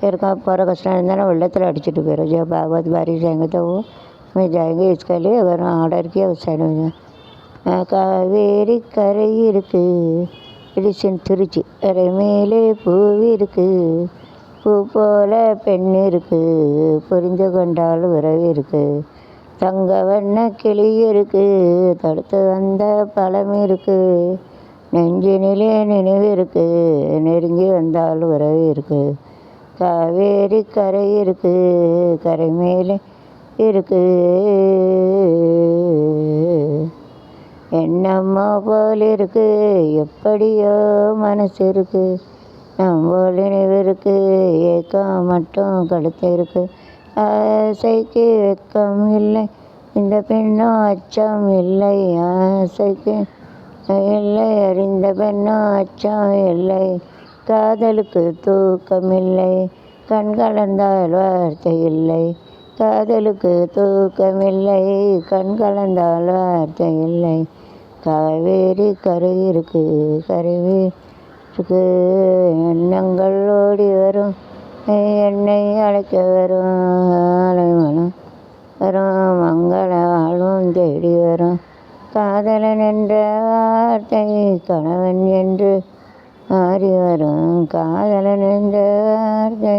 फिर पूरा कष्ट वेल्लத்தில் அடிச்சிட்டு போயிடும். जो भागवत बारी जाएंगे तो वो मैं जाएंगे इसके लिए अगर ஆர்டர் किया उस साइड में காவேரி கரை இருக்கு இடிச்சின் திருச்சி கரை மேலே பூவி இருக்கு பூ போல பெண் இருக்கு புரிந்து கொண்டால் உறவு இருக்கு தங்க வண்ண கிளி இருக்கு தடுத்து வந்த பழம் இருக்கு நெஞ்சினிலே நினைவு இருக்கு நெருங்கி வந்தால் உறவு இருக்கு காவேரி கரை இருக்கு கரை மேலே இருக்கு என்னம்மா போல் இருக்கு எப்படியோ மனசு இருக்கு நம்ம நினைவு இருக்கு ஏக்கம் மட்டும் கடுத்து இருக்கு ஆசைக்கு வெக்கம் இல்லை இந்த பெண்ணும் அச்சம் இல்லை ஆசைக்கு இல்லை அறிந்த பெண்ணும் அச்சம் இல்லை காதலுக்கு தூக்கம் இல்லை கண் கலந்தால் வார்த்தை இல்லை காதலுக்கு தூக்கம் இல்லை கண் கலந்தால் வார்த்தை இல்லை காவேரி கரை இருக்கு கரைவே இருக்கு எண்ணங்கள் ஓடி வரும் என்னை அழைக்க வரும் அலைமனம் வரும் மங்கள வாழ்வும் தேடி வரும் காதலன் என்ற வார்த்தை கணவன் என்று மாறி வரும் காதலன் என்ற வார்த்தை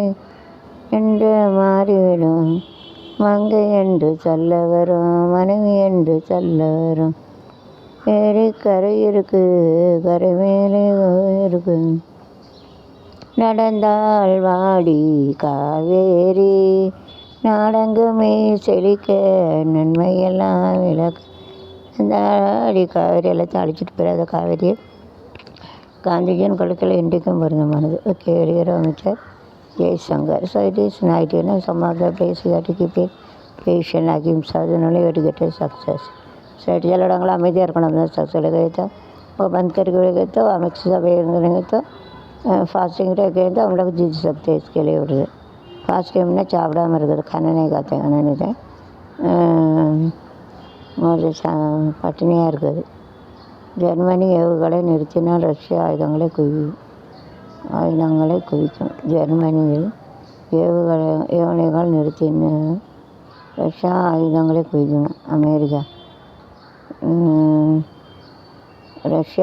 என்று மாறிவிடும் மங்கை என்று சொல்ல வரும் மனைவி என்று சொல்ல வரும் வேறு கரை இருக்கு கரை மேலே இருக்கு நடந்தால் வாடி காவேரி நாடங்குமே செழிக்க நன்மையெல்லாம் விளக்கு அந்த அடி காவேரி எல்லாத்தையும் அடிச்சுட்டு போயிடாத காவேரியை காந்திஜியின் கொள்கைகள் இன்றைக்கும் பொருந்தமானது. ஓகே, வெளியுறவு அமைச்சர் Jaishankar. So it is night, some of the place you have to keep it patient, ahimsa, then only you have to get a success. So சில இடங்கள் அமைதியாக இருக்கணும். अपना सत्संग गए तो वो बंद करके गए तो अमिक्स सब रहेंगे तो फास्टिंग रह गए तो हम लोग जीत सकते हैं. इसके लिए उठ फास्टिंग में चावड़ा मर गए, खाना नहीं खाते, खाना नहीं थे और பட்டினியாக இருக்குது. ஜெர்மனி ஏவுகளை நிறுத்தினால் ரஷ்யா ஆயுதங்களை குவிக்கும். ஜெர்மனியில் ஏவுகணைகள் நிறுத்தின ரஷ்யா ஆயுதங்களை குவிக்கணும். America Russia